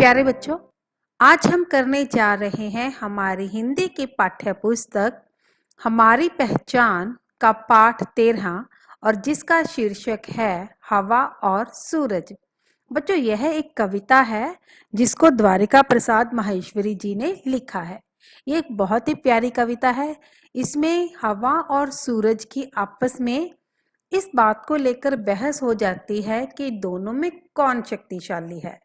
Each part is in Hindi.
प्यारे बच्चों, आज हम करने जा रहे हैं हमारी हिंदी की पाठ्य पुस्तक हमारी पहचान का पाठ 13 और जिसका शीर्षक है हवा और सूरज। बच्चों, यह एक कविता है जिसको द्वारिका प्रसाद माहेश्वरी जी ने लिखा है। ये एक बहुत ही प्यारी कविता है। इसमें हवा और सूरज की आपस में इस बात को लेकर बहस हो जाती है कि दोनों में कौन शक्तिशाली है,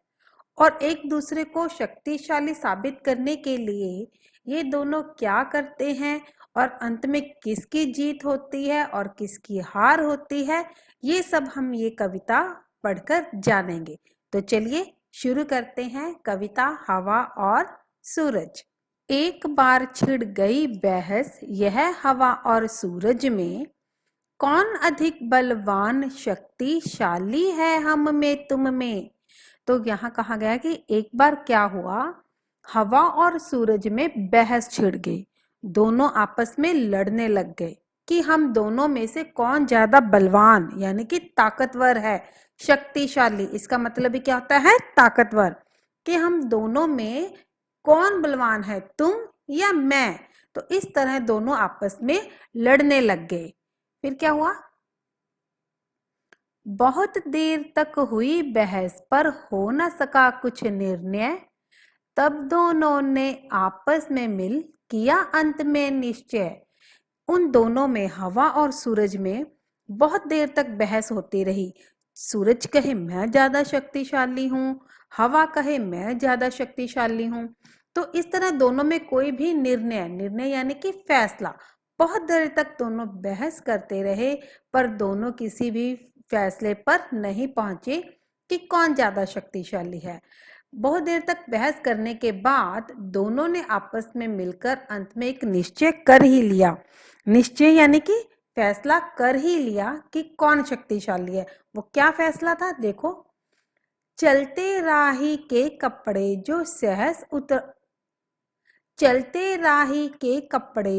और एक दूसरे को शक्तिशाली साबित करने के लिए ये दोनों क्या करते हैं और अंत में किसकी जीत होती है और किसकी हार होती है, ये सब हम ये कविता पढ़कर जानेंगे। तो चलिए शुरू करते हैं कविता हवा और सूरज। एक बार छिड़ गई बहस यह हवा और सूरज में, कौन अधिक बलवान शक्तिशाली है हम में तुम में। तो यहाँ कहा गया कि एक बार क्या हुआ, हवा और सूरज में बहस छिड़ गई। दोनों आपस में लड़ने लग गए कि हम दोनों में से कौन ज्यादा बलवान यानी कि ताकतवर है, शक्तिशाली। इसका मतलब ही क्या होता है, ताकतवर। कि हम दोनों में कौन बलवान है, तुम या मैं। तो इस तरह दोनों आपस में लड़ने लग गए। फिर क्या हुआ, बहुत देर तक हुई बहस पर हो न सका कुछ निर्णय। तब दोनों ने आपस में मिल किया अंत में निश्चय। उन दोनों में, हवा और सूरज में बहुत देर तक बहस होती रही। सूरज कहे मैं ज्यादा शक्तिशाली हूँ, हवा कहे मैं ज्यादा शक्तिशाली हूँ। तो इस तरह दोनों में कोई भी निर्णय यानी कि फैसला, बहुत देर तक दोनों बहस करते रहे पर दोनों किसी भी फैसले पर नहीं पहुंचे कि कौन ज्यादा शक्तिशाली है। बहुत देर तक बहस करने के बाद दोनों ने आपस में मिलकर अंत में एक निश्चय कर ही लिया। निश्चय यानी कि फैसला कर ही लिया कि कौन शक्तिशाली है। वो क्या फैसला था, देखो। चलते राही के कपड़े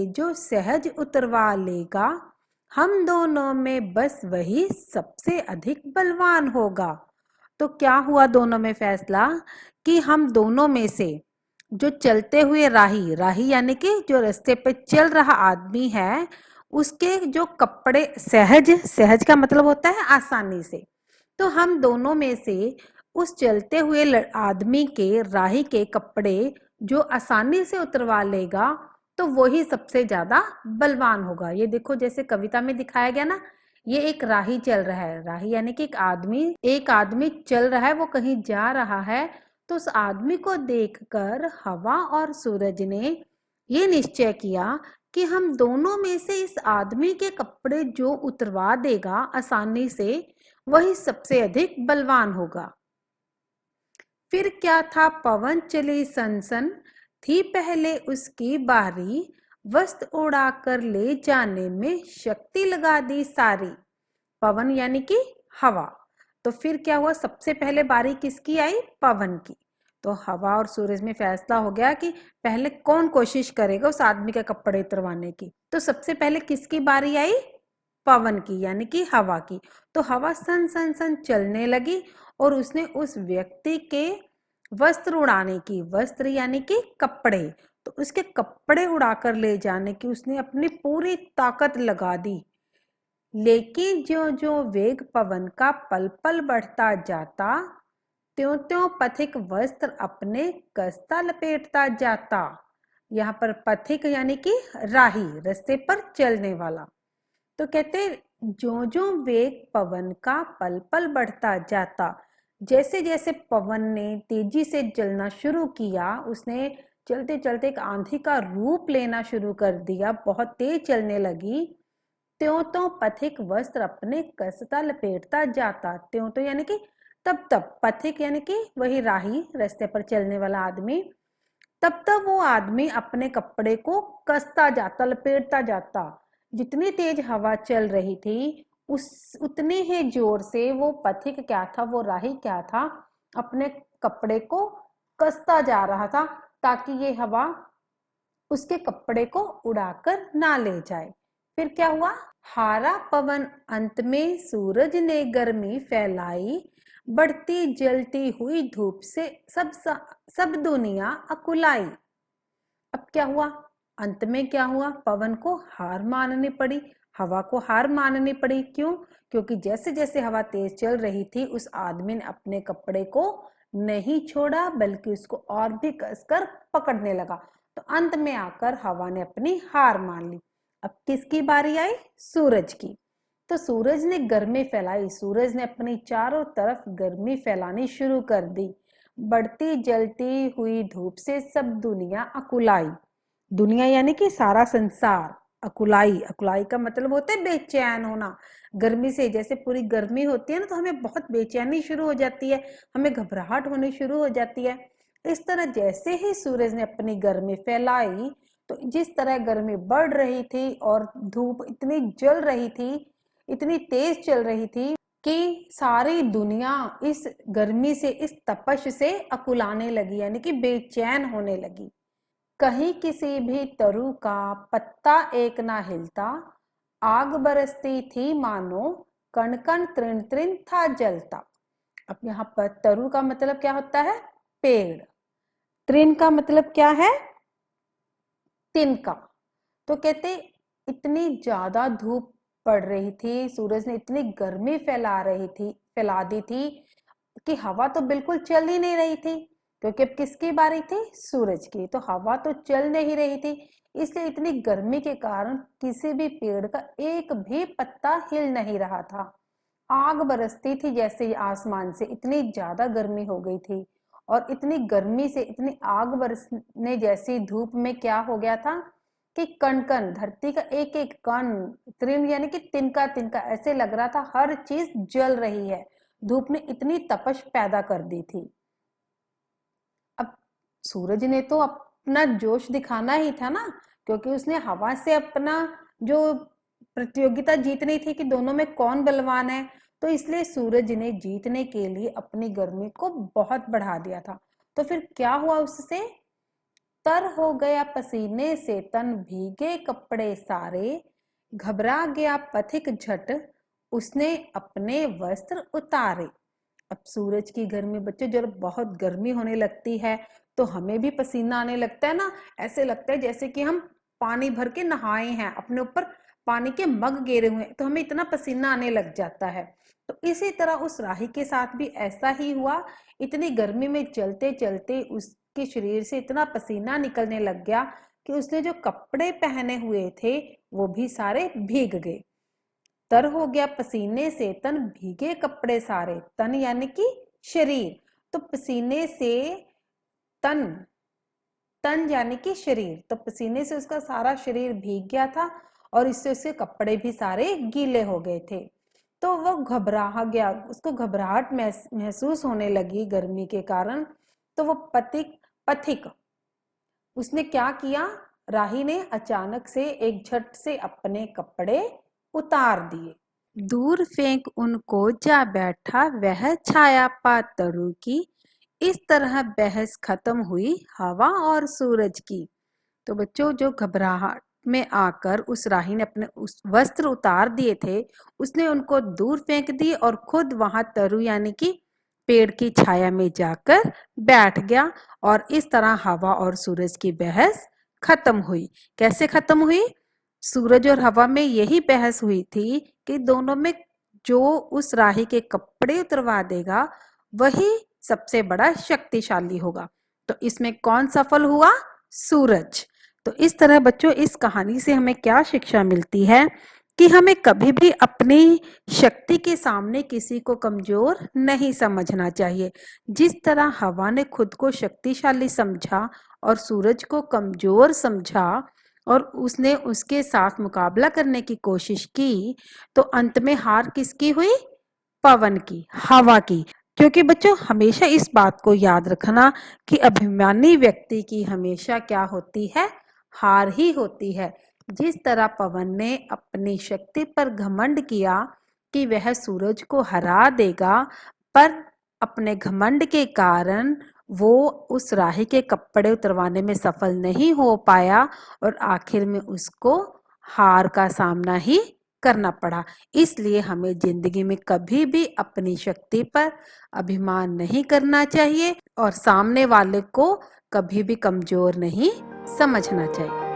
जो सहज उतरवा लेगा, हम दोनों में बस वही सबसे अधिक बलवान होगा। तो क्या हुआ दोनों में फैसला कि हम दोनों में से जो चलते हुए राही यानी कि जो रास्ते पे चल रहा आदमी है, उसके जो कपड़े, सहज का मतलब होता है आसानी से। तो हम दोनों में से उस चलते हुए आदमी के, राही के कपड़े जो आसानी से उतरवा लेगा, तो वही सबसे ज्यादा बलवान होगा। ये देखो, जैसे कविता में दिखाया गया ना, ये एक राही चल रहा है। राही यानी कि एक आदमी चल रहा है, वो कहीं जा रहा है। तो उस आदमी को देखकर हवा और सूरज ने ये निश्चय किया कि हम दोनों में से इस आदमी के कपड़े जो उतरवा देगा आसानी से, वही सबसे अधिक बलवान होगा। फिर क्या था, पवन चली सनसन, थी पहले उसकी बारी, वस्त्र उड़ा कर ले जाने में शक्ति लगा दी सारी। पवन यानी कि हवा। तो फिर क्या हुआ, सबसे पहले बारी किसकी आई, पवन की। तो हवा और सूरज में फैसला हो गया कि पहले कौन कोशिश करेगा उस आदमी के कपड़े उतरवाने की। तो सबसे पहले किसकी बारी आई, पवन की यानी कि हवा की। तो हवा सन सन सन चलने लगी और उसने उस व्यक्ति के वस्त्र उड़ाने की, वस्त्र यानी कि कपड़े, तो उसके कपड़े उड़ाकर ले जाने की उसने अपनी पूरी ताकत लगा दी। लेकिन जो जो वेग पवन का पल पल बढ़ता जाता, त्यों त्यों पथिक वस्त्र अपने कसता लपेटता जाता। यहाँ पर पथिक यानी कि राही, रास्ते पर चलने वाला। तो कहते जो जो वेग पवन का पल पल बढ़ता जाता, जैसे जैसे पवन ने तेजी से चलना शुरू किया, उसने चलते चलते एक आंधी का रूप लेना शुरू कर दिया, बहुत तेज चलने लगी। त्यों तो पथिक वस्त्र अपने कसता लपेटता जाता। त्यों तो यानी कि तब तब, पथिक यानी कि वही राही, रास्ते पर चलने वाला आदमी। तब तक वो आदमी अपने कपड़े को कसता जाता, लपेटता जाता। जितनी तेज हवा चल रही थी, उतने ही जोर से वो पथिक क्या था, वो राही क्या था, अपने कपड़े को कसता जा रहा था ताकि ये हवा उसके कपड़े को उड़ाकर ना ले जाए। फिर क्या हुआ, हारा पवन अंत में सूरज ने गर्मी फैलाई, बढ़ती जलती हुई धूप से सब दुनिया अकुलाई। अब क्या हुआ, अंत में क्या हुआ, पवन को हार माननी पड़ी, हवा को हार माननी पड़ी। क्यों? क्योंकि जैसे जैसे हवा तेज चल रही थी उस आदमी ने अपने कपड़े को नहीं छोड़ा बल्कि उसको और भी कसकर पकड़ने लगा। तो अंत में आकर हवा ने अपनी हार मान ली। अब किसकी बारी आई? सूरज की। तो सूरज ने गर्मी फैलाई, सूरज ने अपनी चारों तरफ गर्मी फैलानी शुरू कर दी। बढ़ती जलती हुई धूप से सब दुनिया अकुलाई। दुनिया यानी कि सारा संसार। अकुलाई, अकुलाई का मतलब होता है बेचैन होना। गर्मी से, जैसे पूरी गर्मी होती है ना तो हमें बहुत बेचैनी शुरू हो जाती है, हमें घबराहट होनी शुरू हो जाती है। इस तरह जैसे ही सूरज ने अपनी गर्मी फैलाई तो जिस तरह गर्मी बढ़ रही थी और धूप इतनी जल रही थी, इतनी तेज चल रही थी कि सारी दुनिया इस गर्मी से, इस तपश से अकुलाने लगी, यानी कि बेचैन होने लगी। कहीं किसी भी तरु का पत्ता एक ना हिलता, आग बरसती थी मानो कण कण तृण तृण था जलता। अब यहाँ पर तरु का मतलब क्या होता है? पेड़। तृण का मतलब क्या है? तिनका। तो कहते इतनी ज्यादा धूप पड़ रही थी, सूरज ने इतनी गर्मी फैला दी थी कि हवा तो बिल्कुल चल ही नहीं रही थी। क्योंकि अब किसकी बारी थी? सूरज की। तो हवा तो चल नहीं रही थी, इसलिए इतनी गर्मी के कारण किसी भी पेड़ का एक भी पत्ता हिल नहीं रहा था। आग बरसती थी जैसे आसमान से, इतनी ज्यादा गर्मी हो गई थी। और इतनी गर्मी से इतनी आग बरसने जैसी धूप में क्या हो गया था कि कण कण, धरती का एक एक कण, तृण यानी कि तिनका तिनका, ऐसे लग रहा था हर चीज जल रही है। धूप ने इतनी तपश पैदा कर दी थी। अब सूरज ने तो अपना जोश दिखाना ही था ना, क्योंकि उसने हवा से अपना जो प्रतियोगिता जीतनी थी कि दोनों में कौन बलवान है, तो इसलिए सूरज ने जीतने के लिए अपनी गर्मी को बहुत बढ़ा दिया था। तो फिर क्या हुआ उससे? तर हो गया पसीने से तन, भीगे कपड़े सारे, घबरा गया पथिक झट, उसने अपने वस्त्र उतारे। अब सूरज की गर्मी, बच्चों जब बहुत गर्मी होने लगती है तो हमें भी पसीना आने लगता है ना। ऐसे लगता है जैसे कि हम पानी भर के नहाए हैं, अपने ऊपर पानी के मग गेरे हुए हैं, तो हमें इतना पसीना आने लग जाता है। तो इसी तरह उस राही के साथ भी ऐसा ही हुआ। इतनी गर्मी में चलते चलते उसके शरीर से इतना पसीना निकलने लग गया कि उसने जो कपड़े पहने हुए थे वो भी सारे भीग गए। तर हो गया पसीने से तन, भीगे कपड़े सारे। तन यानी कि शरीर, तो पसीने से तन, तन यानी कि शरीर, तो पसीने से उसका सारा शरीर भीग गया था और इससे उसके कपड़े भी सारे गीले हो गए थे। तो वो घबरा गया, उसको घबराहट महसूस होने लगी गर्मी के कारण। तो वो पथिक पथिक उसने क्या किया? राही ने अचानक से एक झट से अपने कपड़े उतार दिए। दूर फेंक उनको जा बैठा वह छाया पा तरु की। इस तरह बहस खत्म हुई हवा और सूरज की। तो बच्चों जो घबराहट में आकर उस राही ने अपने उस वस्त्र उतार दिए थे, उसने उनको दूर फेंक दिए और खुद वहां तरु यानी कि पेड़ की छाया में जाकर बैठ गया। और इस तरह हवा और सूरज की बहस खत्म हुई। कैसे खत्म हुई? सूरज और हवा में यही बहस हुई थी कि दोनों में जो उस राही के कपड़े उतरवा देगा वही सबसे बड़ा शक्तिशाली होगा। तो इसमें कौन सफल हुआ? सूरज। तो इस तरह बच्चों इस कहानी से हमें क्या शिक्षा मिलती है कि हमें कभी भी अपनी शक्ति के सामने किसी को कमजोर नहीं समझना चाहिए। जिस तरह हवा ने खुद को शक्तिशाली समझा और सूरज को कमजोर समझा और उसने उसके साथ मुकाबला करने की कोशिश की, तो अंत में हार किसकी हुई? पवन की, हवा की। क्योंकि बच्चों हमेशा इस बात को याद रखना कि अभिमानी व्यक्ति की हमेशा क्या होती है? हार ही होती है। जिस तरह पवन ने अपनी शक्ति पर घमंड किया कि वह सूरज को हरा देगा, पर अपने घमंड के कारण वो उस राही के कपड़े उतरवाने में सफल नहीं हो पाया और आखिर में उसको हार का सामना ही करना पड़ा। इसलिए हमें जिंदगी में कभी भी अपनी शक्ति पर अभिमान नहीं करना चाहिए और सामने वाले को कभी भी कमजोर नहीं समझना चाहिए।